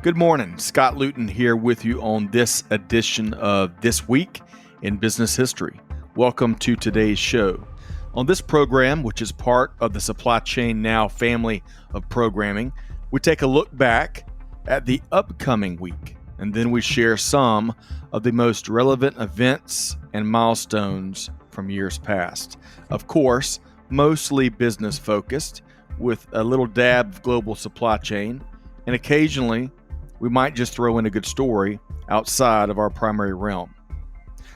Good morning. Scott Luton here with you on this edition of This Week in Business History. Welcome to today's show. On this program, which is part of the Supply Chain Now family of programming, we take a look back at the upcoming week, and then we share some of the most relevant events and milestones from years past. Of course, mostly business focused, with a little dab of global supply chain, and occasionally we might just throw in a good story outside of our primary realm.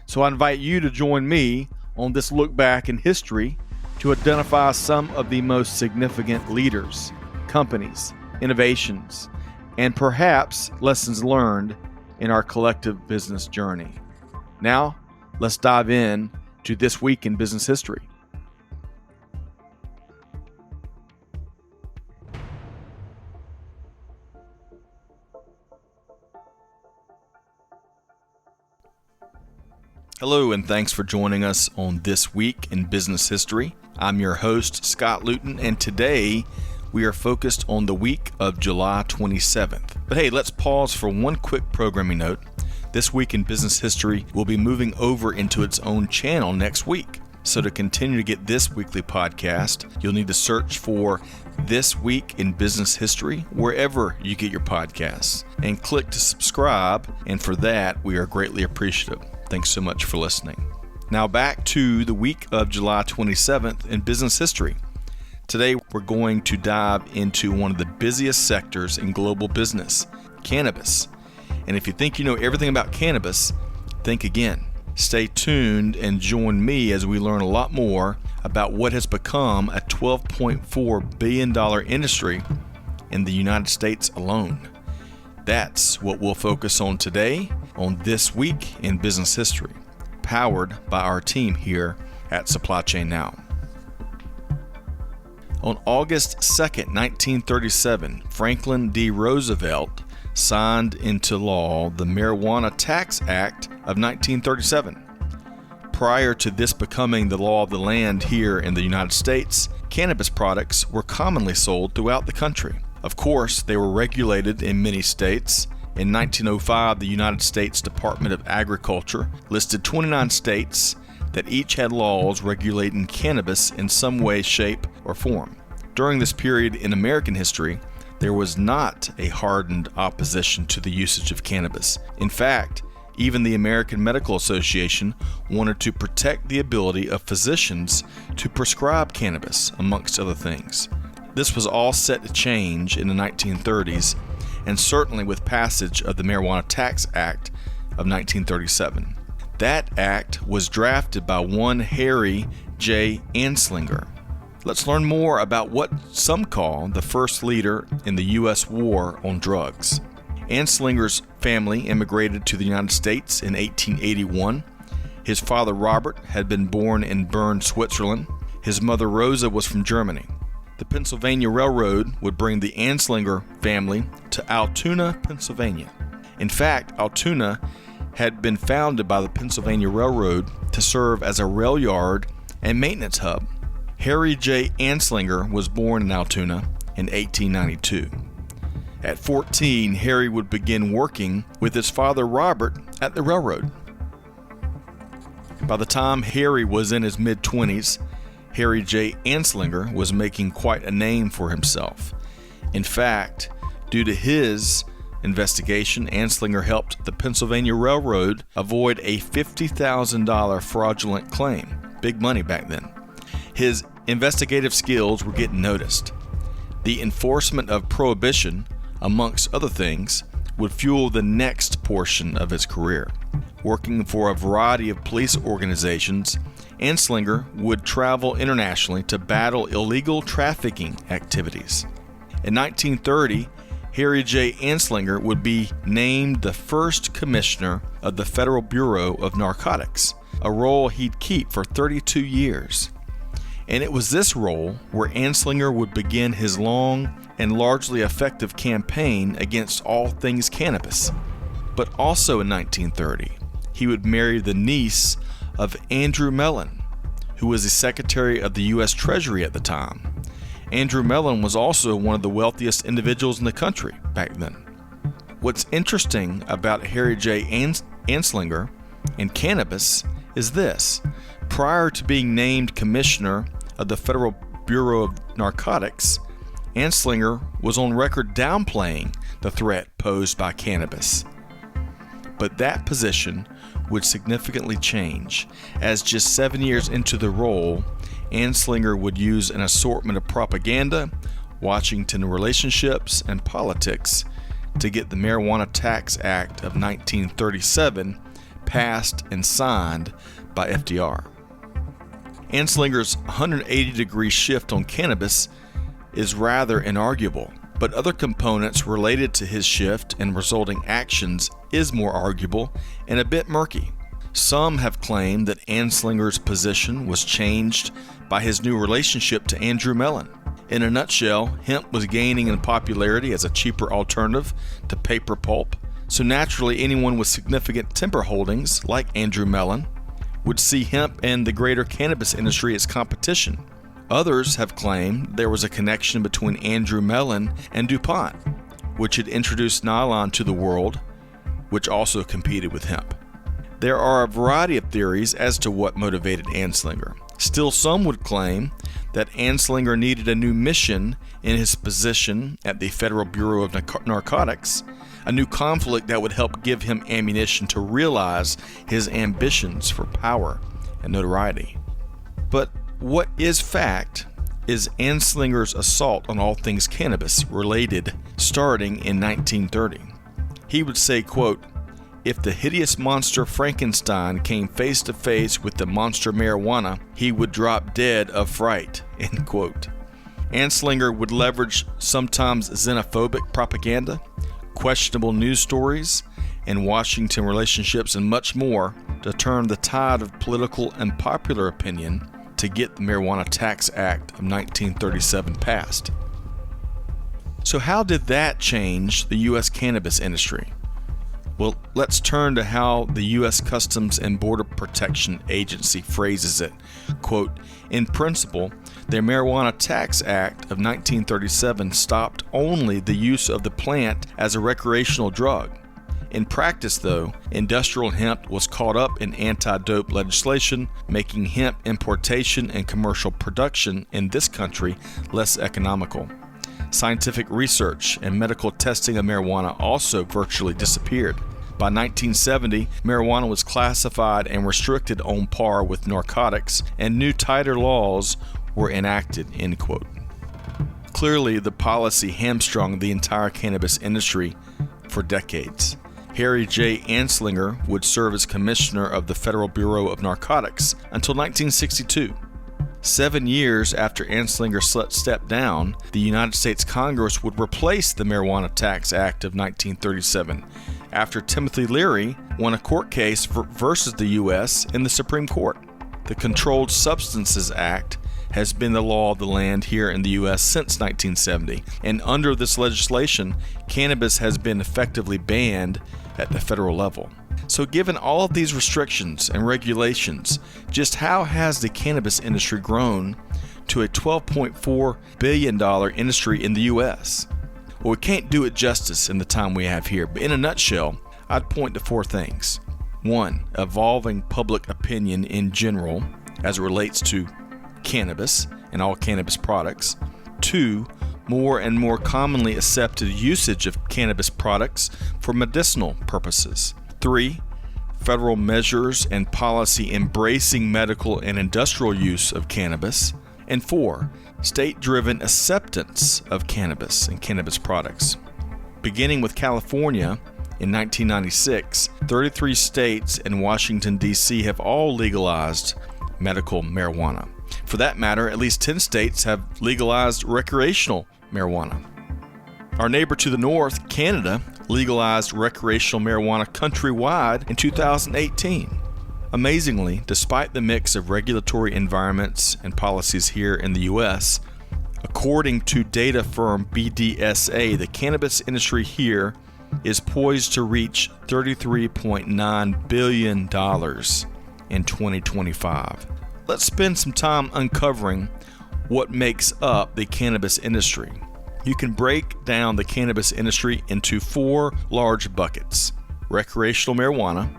So I invite you to join me on this look back in history to identify some of the most significant leaders, companies, innovations, and perhaps lessons learned in our collective business journey. Now, let's dive in to This Week in Business History. Hello, and thanks for joining us on This Week in Business History. I'm your host, Scott Luton, and today we are focused on the week of July 27th. But hey, let's pause for one quick programming note. This Week in Business History will be moving over into its own channel next week. So to continue to get this weekly podcast, you'll need to search for This Week in Business History wherever you get your podcasts and click to subscribe, and for that, we are greatly appreciative. Thanks so much for listening. Now back to the week of July 27th in business history. Today we're going to dive into one of the busiest sectors in global business, cannabis. And if you think you know everything about cannabis, think again. Stay tuned and join me as we learn a lot more about what has become a $12.4 billion industry in the United States alone. That's what we'll focus on today on This Week in Business History, powered by our team here at Supply Chain Now. On August 2nd, 1937, Franklin D. Roosevelt signed into law the Marijuana Tax Act of 1937. Prior to this becoming the law of the land here in the United States, cannabis products were commonly sold throughout the country. Of course, they were regulated in many states. In 1905, the United States Department of Agriculture listed 29 states that each had laws regulating cannabis in some way, shape, or form. During this period in American history, there was not a hardened opposition to the usage of cannabis. In fact, even the American Medical Association wanted to protect the ability of physicians to prescribe cannabis, amongst other things. This was all set to change in the 1930s, and certainly with passage of the Marijuana Tax Act of 1937. That act was drafted by one Harry J. Anslinger. Let's learn more about what some call the first leader in the U.S. war on drugs. Anslinger's family immigrated to the United States in 1881. His father Robert had been born in Bern, Switzerland. His mother Rosa was from Germany. The Pennsylvania Railroad would bring the Anslinger family to Altoona, Pennsylvania. In fact, Altoona had been founded by the Pennsylvania Railroad to serve as a rail yard and maintenance hub. Harry J. Anslinger was born in Altoona in 1892. At 14, Harry would begin working with his father Robert at the railroad. By the time Harry was in his mid-20s, Harry J. Anslinger was making quite a name for himself. In fact, due to his investigation, Anslinger helped the Pennsylvania Railroad avoid a $50,000 fraudulent claim. Big money back then. His investigative skills were getting noticed. The enforcement of prohibition, amongst other things, would fuel the next portion of his career. Working for a variety of police organizations, Anslinger would travel internationally to battle illegal trafficking activities. In 1930, Harry J. Anslinger would be named the first commissioner of the Federal Bureau of Narcotics, a role he'd keep for 32 years. And it was this role where Anslinger would begin his long and largely effective campaign against all things cannabis. But also in 1930, he would marry the niece of Andrew Mellon, who was the Secretary of the U.S. Treasury at the time. Andrew Mellon was also one of the wealthiest individuals in the country back then. What's interesting about Harry J. Anslinger and cannabis is this. Prior to being named commissioner of the Federal Bureau of Narcotics, Anslinger was on record downplaying the threat posed by cannabis. But that position would significantly change, as just 7 years into the role, Anslinger would use an assortment of propaganda, Washington relationships, and politics to get the Marijuana Tax Act of 1937 passed and signed by FDR. Anslinger's 180-degree shift on cannabis is rather inarguable, but other components related to his shift and resulting actions is more arguable and a bit murky. Some have claimed that Anslinger's position was changed by his new relationship to Andrew Mellon. In a nutshell, hemp was gaining in popularity as a cheaper alternative to paper pulp, so naturally anyone with significant timber holdings, like Andrew Mellon, would see hemp and the greater cannabis industry as competition. Others have claimed there was a connection between Andrew Mellon and DuPont, which had introduced nylon to the world, which also competed with hemp. There are a variety of theories as to what motivated Anslinger. Still, some would claim that Anslinger needed a new mission in his position at the Federal Bureau of Narcotics, a new conflict that would help give him ammunition to realize his ambitions for power and notoriety. But what is fact is Anslinger's assault on all things cannabis related starting in 1930. He would say, quote, "If the hideous monster Frankenstein came face to face with the monster marijuana, he would drop dead of fright," end quote. Anslinger would leverage sometimes xenophobic propaganda, questionable news stories, and Washington relationships and much more to turn the tide of political and popular opinion to get the Marijuana Tax Act of 1937 passed. So how did that change the U.S. cannabis industry? Well, let's turn to how the U.S. Customs and Border Protection Agency phrases it. Quote, "In principle, the Marijuana Tax Act of 1937 stopped only the use of the plant as a recreational drug. In practice, though, industrial hemp was caught up in anti-dope legislation, making hemp importation and commercial production in this country less economical. Scientific research and medical testing of marijuana also virtually disappeared. By 1970, marijuana was classified and restricted on par with narcotics, and new tighter laws were enacted," end quote. Clearly, the policy hamstrung the entire cannabis industry for decades. Harry J. Anslinger would serve as commissioner of the Federal Bureau of Narcotics until 1962. 7 years after Anslinger stepped down, the United States Congress would replace the Marijuana Tax Act of 1937 after Timothy Leary won a court case versus the U.S. in the Supreme Court. The Controlled Substances Act has been the law of the land here in the U.S. since 1970, and under this legislation, cannabis has been effectively banned at the federal level. So given all of these restrictions and regulations, just how has the cannabis industry grown to a $12.4 billion industry in the U.S.? Well, we can't do it justice in the time we have here, but in a nutshell, I'd point to 4 things. 1, evolving public opinion in general as it relates to cannabis and all cannabis products. 2, more and more commonly accepted usage of cannabis products for medicinal purposes. 3, federal measures and policy embracing medical and industrial use of cannabis. And 4, state-driven acceptance of cannabis and cannabis products. Beginning with California in 1996, 33 states and Washington, D.C. have all legalized medical marijuana. For that matter, at least 10 states have legalized recreational marijuana. Our neighbor to the north, Canada, legalized recreational marijuana countrywide in 2018. Amazingly, despite the mix of regulatory environments and policies here in the U.S., according to data firm BDSA, the cannabis industry here is poised to reach $33.9 billion in 2025. Let's spend some time uncovering what makes up the cannabis industry. You can break down the cannabis industry into 4 large buckets. Recreational marijuana,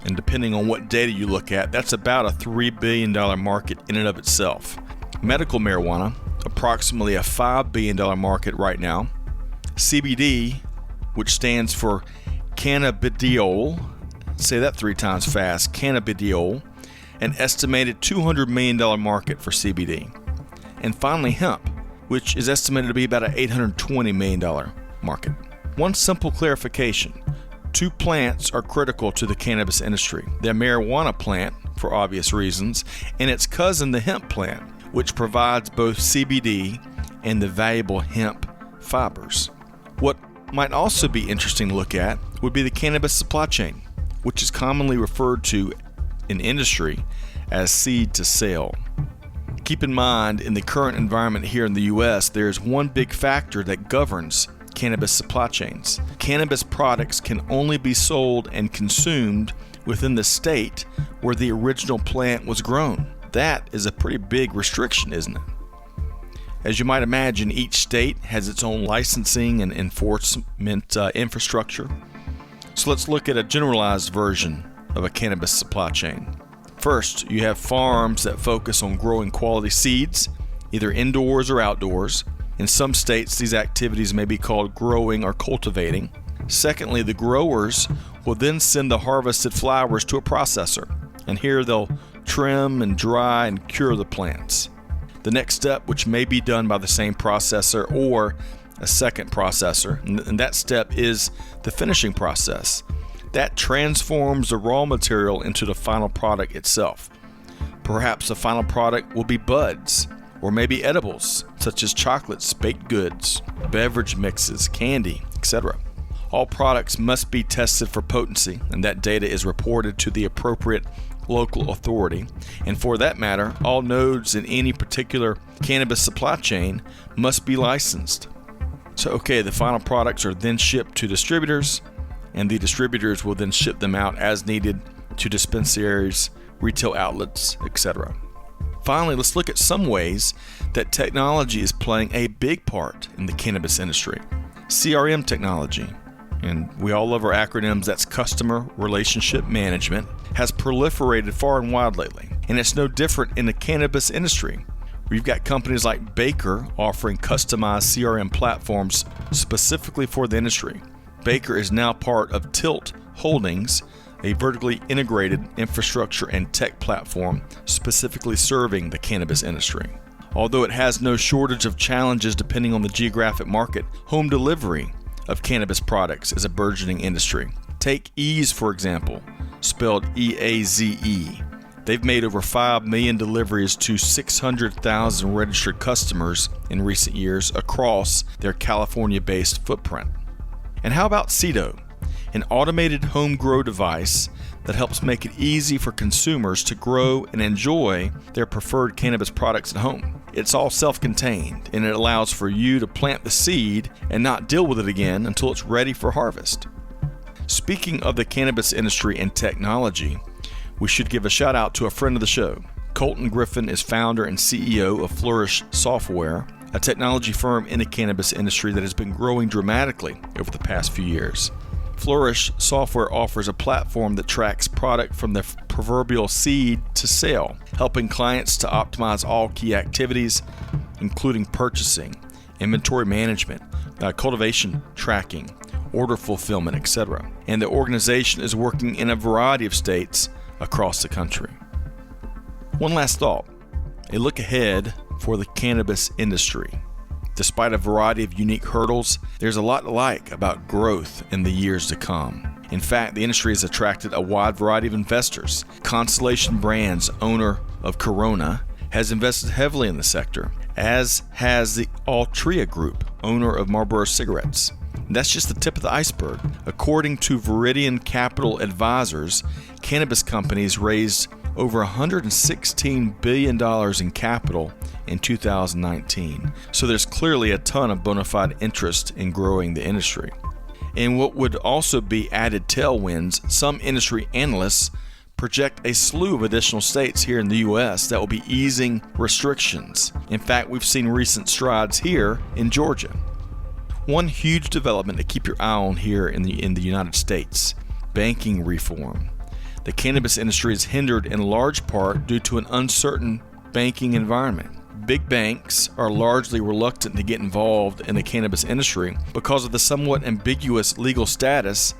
and depending on what data you look at, that's about a $3 billion market in and of itself. Medical marijuana, approximately a $5 billion market right now. CBD, which stands for cannabidiol, say that 3 times fast, cannabidiol, an estimated $200 million market for CBD. And finally, hemp, which is estimated to be about an $820 million market. One simple clarification: 2 plants are critical to the cannabis industry. The marijuana plant, for obvious reasons, and its cousin, the hemp plant, which provides both CBD and the valuable hemp fibers. What might also be interesting to look at would be the cannabis supply chain, which is commonly referred to in industry as seed to sale. Keep in mind, in the current environment here in the U.S., there's one big factor that governs cannabis supply chains. Cannabis products can only be sold and consumed within the state where the original plant was grown. That is a pretty big restriction, isn't it? As you might imagine, each state has its own licensing and enforcement infrastructure. So let's look at a generalized version of a cannabis supply chain. First, you have farms that focus on growing quality seeds, either indoors or outdoors. In some states, these activities may be called growing or cultivating. Secondly, the growers will then send the harvested flowers to a processor, and here they'll trim and dry and cure the plants. The next step, which may be done by the same processor or a second processor, and that step is the finishing process. That transforms the raw material into the final product itself. Perhaps the final product will be buds, or maybe edibles, such as chocolates, baked goods, beverage mixes, candy, etc. All products must be tested for potency, and that data is reported to the appropriate local authority. And for that matter, all nodes in any particular cannabis supply chain must be licensed. So, the final products are then shipped to distributors, and the distributors will then ship them out as needed to dispensaries, retail outlets, etc. Finally, let's look at some ways that technology is playing a big part in the cannabis industry. CRM technology, and we all love our acronyms, that's Customer Relationship Management, has proliferated far and wide lately. And it's no different in the cannabis industry. We've got companies like Baker offering customized CRM platforms specifically for the industry. Baker is now part of Tilt Holdings, a vertically integrated infrastructure and tech platform specifically serving the cannabis industry. Although it has no shortage of challenges depending on the geographic market, home delivery of cannabis products is a burgeoning industry. Take Eaze, for example, spelled E-A-Z-E. They've made over 5 million deliveries to 600,000 registered customers in recent years across their California-based footprint. And how about Cedo, an automated home grow device that helps make it easy for consumers to grow and enjoy their preferred cannabis products at home. It's all self-contained, and it allows for you to plant the seed and not deal with it again until it's ready for harvest. Speaking of the cannabis industry and technology, we should give a shout out to a friend of the show. Colton Griffin is founder and CEO of Flourish Software, a technology firm in the cannabis industry that has been growing dramatically over the past few years. Flourish Software offers a platform that tracks product from the proverbial seed to sale, helping clients to optimize all key activities, including purchasing, inventory management, cultivation tracking, order fulfillment, etc. And the organization is working in a variety of states across the country. One last thought, a look ahead for the cannabis industry. Despite a variety of unique hurdles, there's a lot to like about growth in the years to come. In fact, the industry has attracted a wide variety of investors. Constellation Brands, owner of Corona, has invested heavily in the sector, as has the Altria Group, owner of Marlboro Cigarettes. And that's just the tip of the iceberg. According to Viridian Capital Advisors, cannabis companies raised over $116 billion in capital in 2019. So there's clearly a ton of bona fide interest in growing the industry. And what would also be added tailwinds, some industry analysts project a slew of additional states here in the U.S. that will be easing restrictions. In fact, we've seen recent strides here in Georgia. One huge development to keep your eye on here in the United States: banking reform. The cannabis industry is hindered in large part due to an uncertain banking environment. Big banks are largely reluctant to get involved in the cannabis industry because of the somewhat ambiguous legal status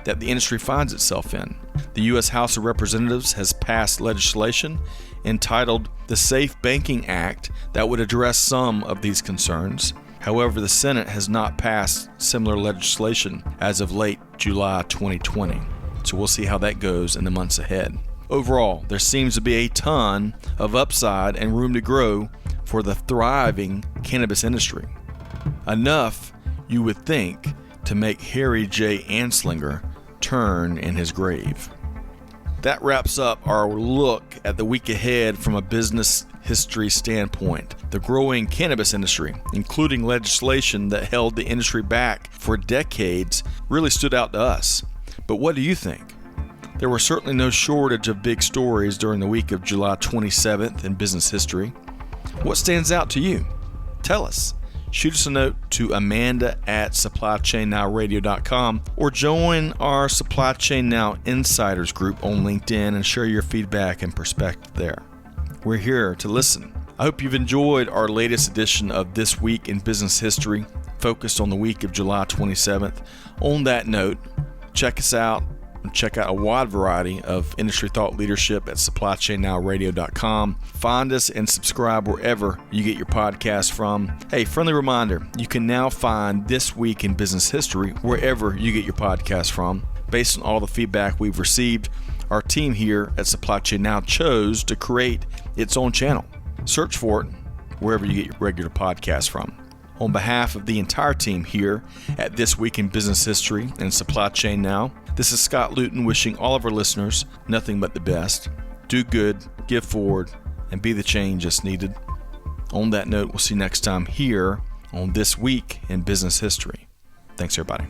that the industry finds itself in. The U.S. House of Representatives has passed legislation entitled the Safe Banking Act that would address some of these concerns. However, the Senate has not passed similar legislation as of late July 2020. So we'll see how that goes in the months ahead. Overall, there seems to be a ton of upside and room to grow for the thriving cannabis industry. Enough, you would think, to make Harry J. Anslinger turn in his grave. That wraps up our look at the week ahead from a business history standpoint. The growing cannabis industry, including legislation that held the industry back for decades, really stood out to us. But what do you think? There were certainly no shortage of big stories during the week of July 27th in business history. What stands out to you? Tell us. Shoot us a note to amanda@supplychainnowradio.com or join our Supply Chain Now Insiders group on LinkedIn and share your feedback and perspective there. We're here to listen. I hope you've enjoyed our latest edition of This Week in Business History, focused on the week of July 27th. On that note, check us out. Check out a wide variety of industry thought leadership at supplychainnowradio.com. Find us and subscribe wherever you get your podcast from. Hey, friendly reminder, you can now find This Week in Business History wherever you get your podcast from. Based on all the feedback we've received, our team here at Supply Chain Now chose to create its own channel. Search for it wherever you get your regular podcast from. On behalf of the entire team here at This Week in Business History and Supply Chain Now, this is Scott Luton wishing all of our listeners nothing but the best. Do good, give forward, and be the change that's needed. On that note, we'll see you next time here on This Week in Business History. Thanks, everybody.